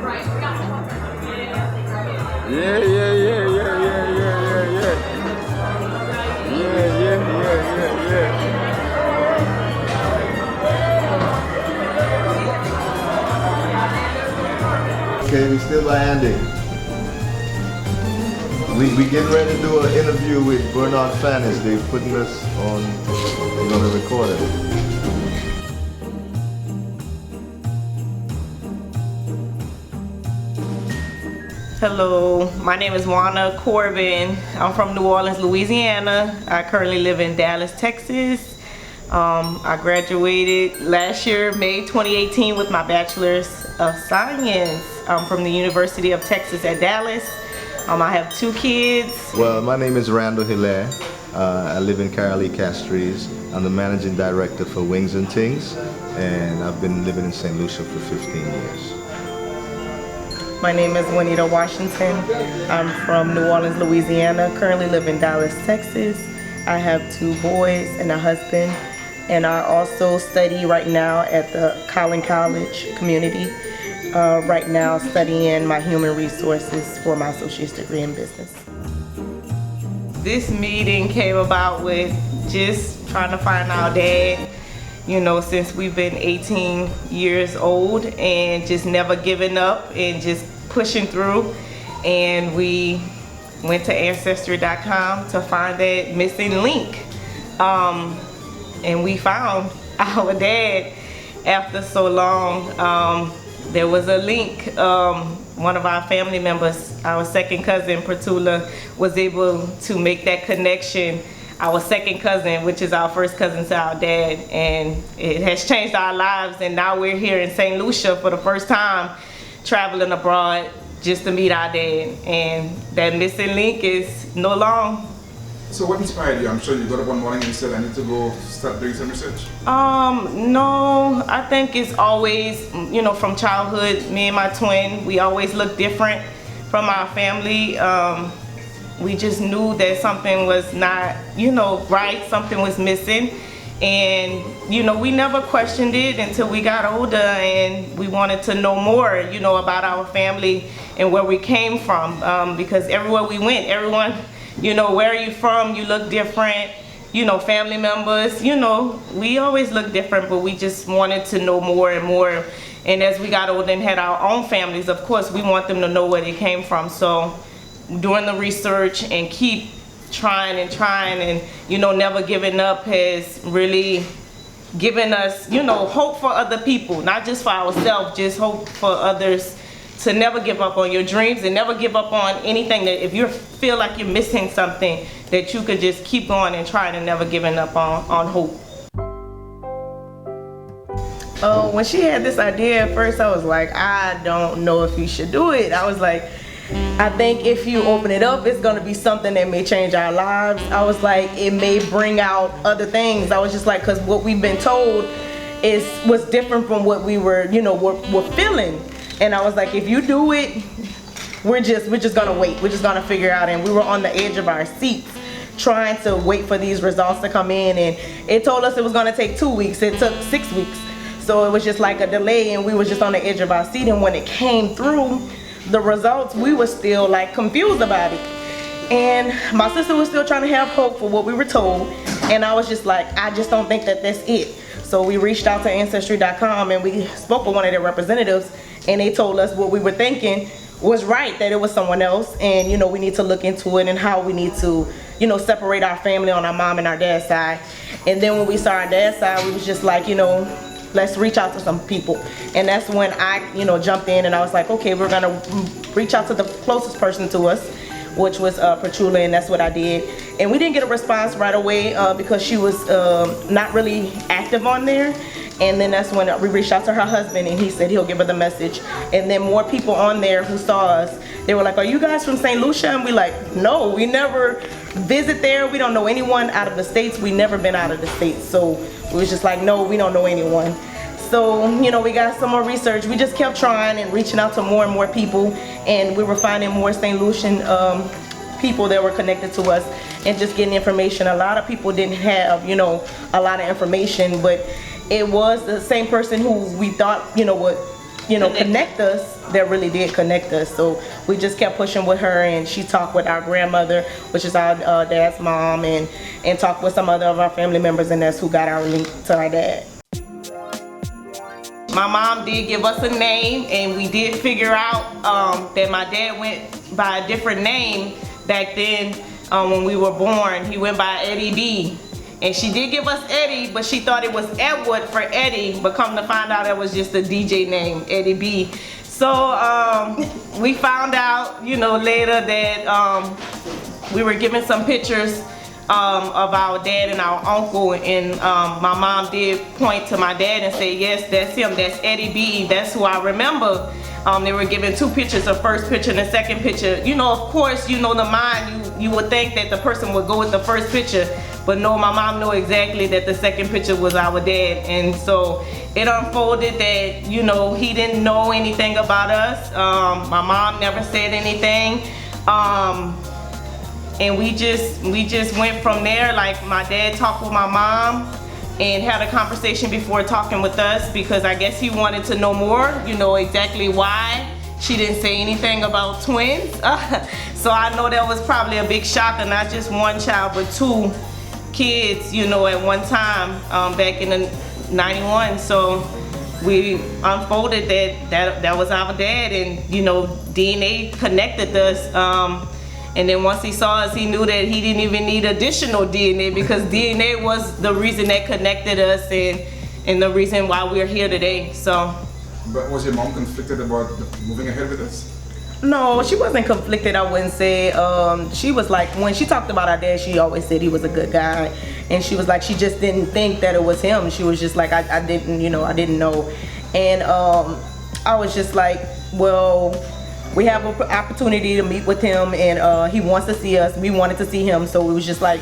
Yeah, yeah, yeah, yeah, yeah, yeah, yeah, yeah. Yeah, yeah, yeah, yeah, yeah. Okay, we still by Andy. We getting ready to do an interview with Bernard Fannis. They're putting us on, we're gonna record it. Hello, my name is Juana Corbin. I'm from New Orleans, Louisiana. I currently live in Dallas, Texas. I graduated last year, May 2018, with my Bachelor's of Science from the University of Texas at Dallas. I have 2 kids. Well, my name is Randall Hilaire. I live in Carolee Castries. I'm the Managing Director for Wings and Things, and I've been living in St. Lucia for 15 years. My name is Juanita Washington. I'm from New Orleans, Louisiana. Currently live in Dallas, Texas. I have 2 boys and a husband, and I also study right now at the Collin College community. Right now studying my human resources for my associate's degree in business. This meeting came about with just trying to find our dad, you know, since we've been 18 years old, and just never giving up and just pushing through. And we went to Ancestry.com to find that missing link. And we found our dad after so long. There was a link. One of our family members, our second cousin, Pratula, was able to make that connection. Our second cousin, which is our first cousin to our dad, and it has changed our lives. And now we're here in St. Lucia for the first time, traveling abroad just to meet our dad. And that missing link is no long. So what inspired you? I'm sure you got up one morning and said, I need to go start doing some research. No, I think it's always, you know, from childhood, me and my twin, we always look different from our family. We just knew that something was not, you know, right, something was missing. And, you know, we never questioned it until we got older, and we wanted to know more, you know, about our family and where we came from. Because everywhere we went, everyone, you know, where are you from? You look different. You know, family members, you know, we always look different, but we just wanted to know more and more. And as we got older and had our own families, of course, we want them to know where they came from. So doing the research and keep trying and, you know, never giving up has really given us, you know, hope for other people, not just for ourselves, just hope for others. To never give up on your dreams and never give up on anything. That if you feel like you're missing something, that you could just keep going and try and never giving up on hope. When she had this idea at first, I was like, I don't know if you should do it. I was like, I think if you open it up, it's gonna be something that may change our lives. I was like, it may bring out other things. I was just like, cause what we've been told was different from what we were, you know, we're feeling. And I was like, if you do it, we're just gonna wait. We're just gonna figure out. And we were on the edge of our seats trying to wait for these results to come in. And it told us it was gonna take 2 weeks. It took 6 weeks. So it was just like a delay, and we were just on the edge of our seat. And when it came through, the results, we were still like confused about it. And my sister was still trying to have hope for what we were told. And I was just like, I just don't think that that's it. So we reached out to Ancestry.com and we spoke with one of their representatives, and they told us what we were thinking was right, that it was someone else, and, you know, we need to look into it and how we need to, you know, separate our family on our mom and our dad's side. And then when we saw our dad's side, we was just like, you know, let's reach out to some people. And that's when I, you know, jumped in, and I was like, okay, we're gonna reach out to the closest person to us, which was Pratula, and that's what I did. And we didn't get a response right away because she was not really active on there. And then that's when we reached out to her husband, and he said he'll give her the message. And then more people on there who saw us, they were like, are you guys from St. Lucia? And we like, no, we never visit there. We don't know anyone out of the States. We never been out of the States. So we was just like, no, we don't know anyone. So, you know, we got some more research. We just kept trying and reaching out to more and more people, and we were finding more St. Lucian people that were connected to us and just getting information. A lot of people didn't have, you know, a lot of information, but it was the same person who we thought, you know, would connect us, that really did connect us. So we just kept pushing with her, and she talked with our grandmother, which is our dad's mom, and talked with some other of our family members, and that's who got our link to our dad. My mom did give us a name, and we did figure out that my dad went by a different name back then. When we were born, he went by Eddie B. And she did give us Eddie, but she thought it was Edward for Eddie, but come to find out that was just a DJ name, Eddie B. So we found out, later that we were given some pictures of our dad and our uncle, and my mom did point to my dad and say, yes, that's him, that's Eddie B, that's who I remember. They were given 2 pictures, the first picture and the second picture. Of course, the mind, you would think that the person would go with the first picture, but no, my mom knew exactly that the second picture was our dad. And so it unfolded that, he didn't know anything about us. My mom never said anything. And we just went from there. Like, my dad talked with my mom and had a conversation before talking with us, because I guess he wanted to know more, exactly why she didn't say anything about twins. So I know that was probably a big shock, and not just one child, but 2 kids, at one time, back in the 91. So we unfolded that was our dad, and DNA connected us. And then once he saw us, he knew that he didn't even need additional DNA, because DNA was the reason that connected us, and the reason why we're here today. So. But was your mom conflicted about moving ahead with this? No, she wasn't conflicted, I wouldn't say. She was like, when she talked about our dad, she always said he was a good guy. And she was like, she just didn't think that it was him. She was just like, I didn't know. And I was just like, well, we have an opportunity to meet with him, and he wants to see us. We wanted to see him, so it was just like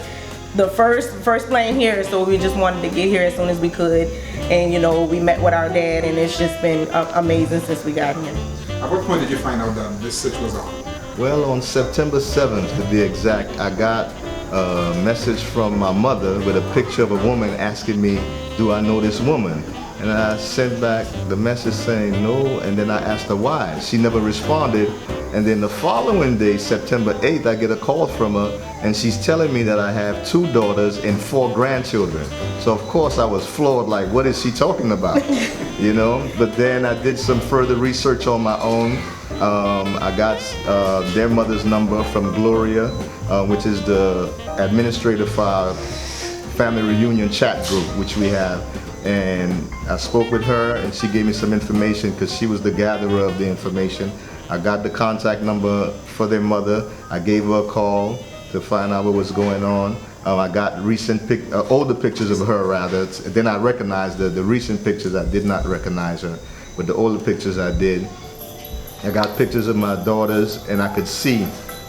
the first plane here, so we just wanted to get here as soon as we could. And we met with our dad, and it's just been amazing since we got here. At what point did you find out that this search was on? Well, on September 7th, to be exact, I got a message from my mother with a picture of a woman asking me, do I know this woman? And I sent back the message saying no, and then I asked her why. She never responded. And then the following day, September 8th, I get a call from her, and she's telling me that I have 2 daughters and 4 grandchildren. So of course I was floored, like, what is she talking about? But then I did some further research on my own. I got their mother's number from Gloria, which is the administrator for our family reunion chat group, which we have. And I spoke with her, and she gave me some information, because she was the gatherer of the information. I got the contact number for their mother. I gave her a call to find out what was going on. I got older pictures of her, rather. Then I recognized the recent pictures. I did not recognize her, but the older pictures I did. I got pictures of my daughters, and I could see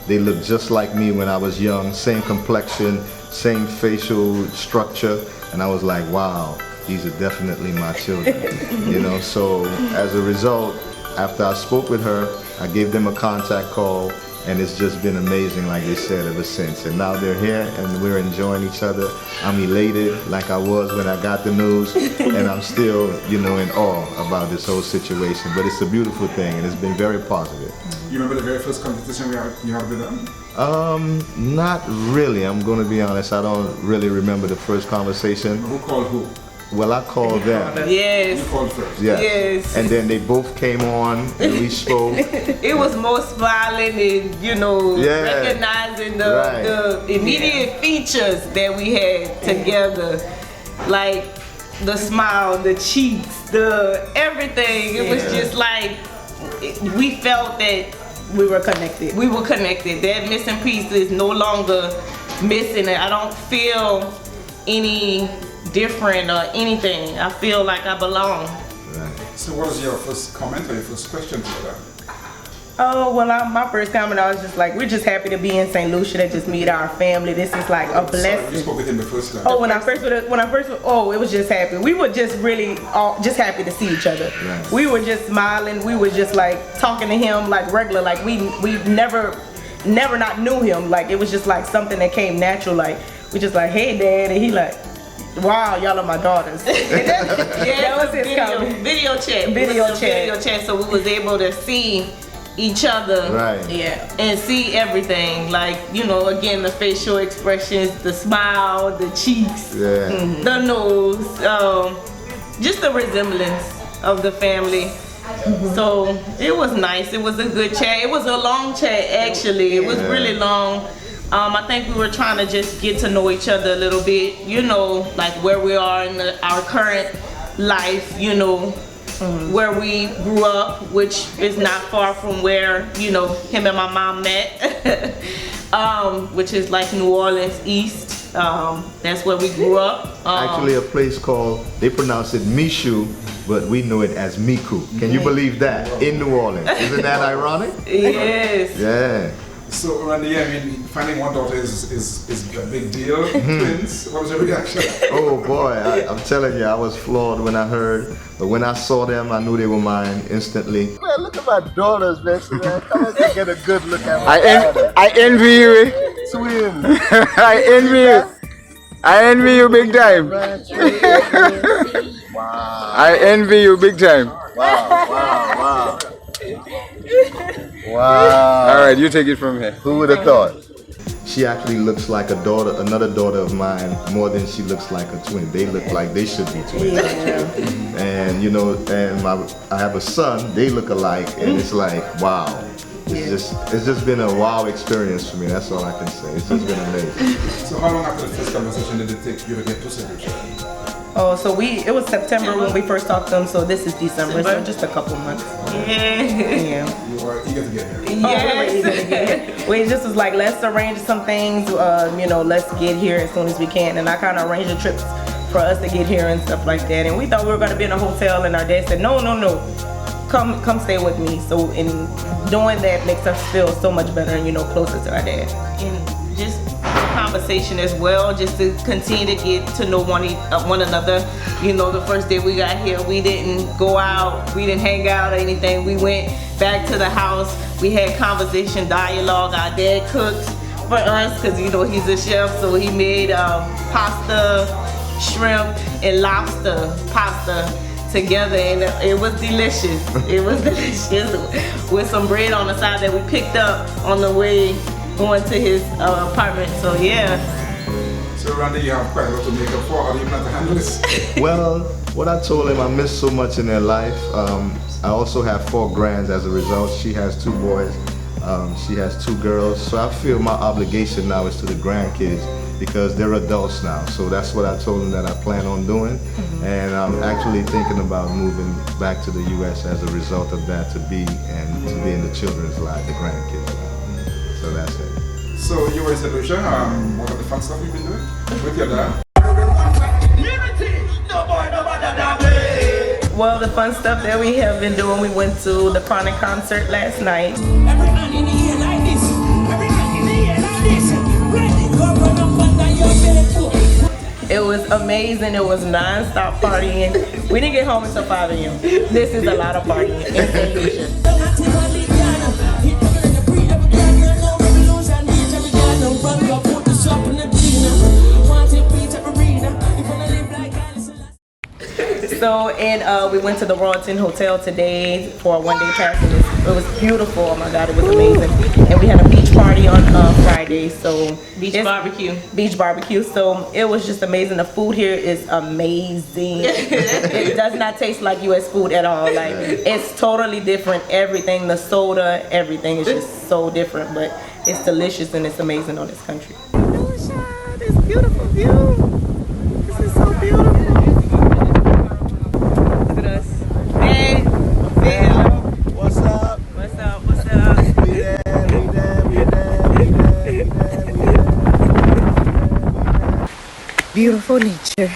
they looked just like me when I was young. Same complexion, same facial structure, and I was like, wow. These are definitely my children, So as a result, after I spoke with her, I gave them a contact call, and it's just been amazing, like they said, ever since. And now they're here, and we're enjoying each other. I'm elated, like I was when I got the news, and I'm still, in awe about this whole situation. But it's a beautiful thing, and it's been very positive. You remember the very first competition you had with them? Not really. I'm going to be honest. I don't really remember the first conversation. Who called who? Well, I called them. Yes. You called first. Yeah. Yes. And then they both came on and we spoke. It was more smiling and, recognizing the immediate features that we had together. Like the smile, the cheeks, the everything. It was just like, we felt that we were connected. We were connected. That missing piece is no longer missing. I don't feel any different or anything. I feel like I belong. Right. So what was your first comment or your first question to that? Oh, well, my first comment, I was just like, we're just happy to be in St. Lucia, to just meet our family. This is like a blessing. You spoke with him the first time. Oh, when I first, it was just happy. We were just really just happy to see each other. Right. We were just smiling. We were just like talking to him like regular, like we never not knew him. Like it was just like something that came natural. Like we just like, hey, Dad, and he like, Wow, y'all are my daughters. That was his video chat. Video chat. So we was able to see each other. Right. Yeah. And see everything. Like, you know, again, the facial expressions, the smile, the cheeks, the nose, just the resemblance of the family. So it was nice. It was a good chat. It was a long chat, actually. It was really long. I think we were trying to just get to know each other a little bit, you know, like where we are in our current life, you know, where we grew up, which is not far from where, you know, him and my mom met, which is like New Orleans East. That's where we grew up. Actually, a place called, they pronounce it Michoud, but we know it as Miku. Can you believe that? In New Orleans. Isn't that ironic? Yes. Yeah. So, Randy, yeah, I mean, finding one daughter is a big deal. Twins, what was your reaction? Oh boy, I'm telling you, I was floored when I heard, but when I saw them, I knew they were mine instantly. Man, look at my daughters, man. Come on, get a good look at my daughter. I envy you. Twin. I envy you. I envy you big time. Wow. I envy you big time. Wow. Wow. All right, you take it from here. Who would have thought? She actually looks like a daughter, another daughter of mine, more than she looks like a twin. They look like they should be twins. And you know, and I have a son. They look alike, and it's like, wow. It's just been a wow experience for me. That's all I can say. It's just been amazing. So how long after the first conversation did it take you to get to Secretary? Oh, so it was September when we first talked to him, so this is December, so just a couple months. Yeah. You were eager to get here. Yes. We just was like, let's arrange some things, you know, let's get here as soon as we can. And I kind of arranged the trips for us to get here and stuff like that. And we thought we were going to be in a hotel, and our dad said, no. Come stay with me. So in doing that makes us feel so much better and, you know, closer to our dad. And just conversation as well, just to continue to get to know one another. You know, the first day we got here, we didn't go out, we didn't hang out or anything. We went back to the house, we had conversation, dialogue. Our dad cooked for us because, you know, he's a chef, so he made pasta, shrimp, and lobster pasta together, and it was delicious. It was delicious with some bread on the side that we picked up on the way going to his apartment. So yeah. So Randy, you have quite a lot to make up for. How do you plan to handle this? Well, what I told him, I missed so much in their life. I also have 4 grands as a result. She has 2 boys. She has 2 girls. So I feel my obligation now is to the grandkids, because they're adults now. So that's what I told them that I plan on doing. And I'm actually thinking about moving back to the U.S. as a result of that, to be in the children's lives, the grandkids' lives. So that's it. So you were in St. Lucia. What are the fun stuff you've been doing with your dad? Well, the fun stuff that we have been doing, we went to the Chronic concert last night. It was amazing. It was non-stop partying. We didn't get home until 5 a.m. This is a lot of partying in St. Lucia. So, and we went to the Royalton Hotel today for a one-day passage. It was beautiful. Oh my God, it was amazing. And we had a beach party on Friday. So Beach barbecue. So it was just amazing. The food here is amazing. It does not taste like U.S. food at all. Like, it's totally different. Everything, the soda, everything is just so different. But it's delicious and it's amazing on this country. Lucia, this beautiful view. This is so beautiful. Hey, say hello. What's up? What's up? What's up? We there. Beautiful nature.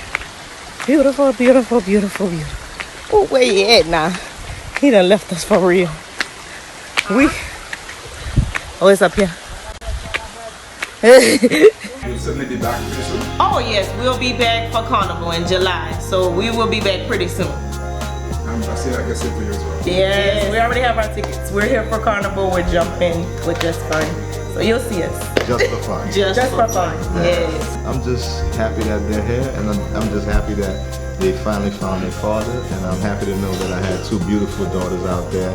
Beautiful, beautiful, beautiful, beautiful. Oh, where you at now? He done left us for real. Oh, it's up here. You'll certainly be back pretty soon. Oh yes, we'll be back for Carnival in July. So we will be back pretty soon. I see that gets it for you as well. Yes, we already have our tickets. We're here for Carnival. We're jumping, which is fun. So you'll see us. just for fun. Just for fun. Yes. I'm just happy that they're here, and I'm just happy that they finally found their father, and I'm happy to know that I had two beautiful daughters out there.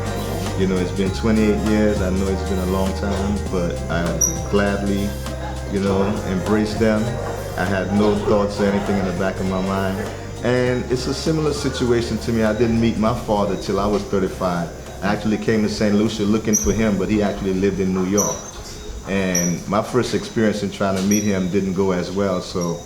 You know, it's been 28 years. I know it's been a long time, but I gladly, you know, embraced them. I had no thoughts or anything in the back of my mind. And it's a similar situation to me. I didn't meet my father till I was 35. I actually came to St. Lucia looking for him, but he actually lived in New York. And my first experience in trying to meet him didn't go as well, so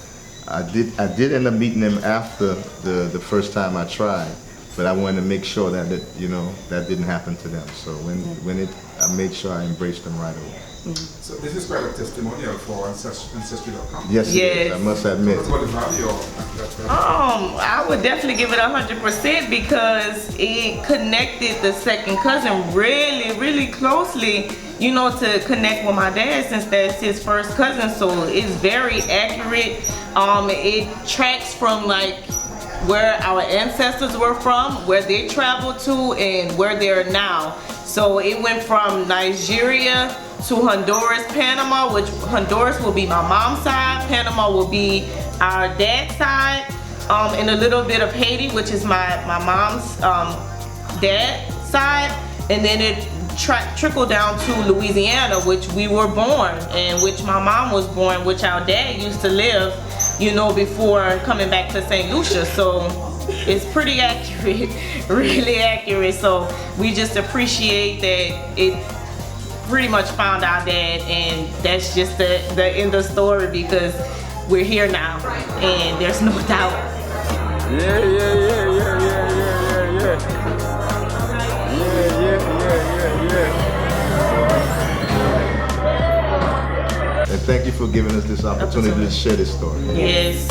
I did end up meeting him after the first time I tried, but I wanted to make sure that you know, that didn't happen to them. So I made sure I embraced them right away. So this is quite a testimonial for Ancestry.com. Yes, it is, I must admit. What about the value of that? I would definitely give it 100% because it connected the second cousin really, really closely, you know, to connect with my dad since that's his first cousin. So it's very accurate. It tracks from like where our ancestors were from, where they traveled to, and where they are now. So it went from Nigeria to Honduras, Panama, which Honduras will be my mom's side, Panama will be our dad's side, and a little bit of Haiti, which is my mom's dad's side, and then it trickled down to Louisiana, which we were born, and which my mom was born, which our dad used to live, you know, before coming back to St. Lucia. So it's pretty accurate, really accurate. So we just appreciate that it pretty much found our dad, and that's just the end of the story because we're here now, and there's no doubt. And thank you for giving us this opportunity to share this story. Yes.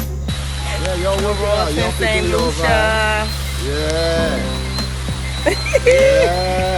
Yeah, y'all work out. Y'all St. figure it over. Lucia. Yeah. Yeah.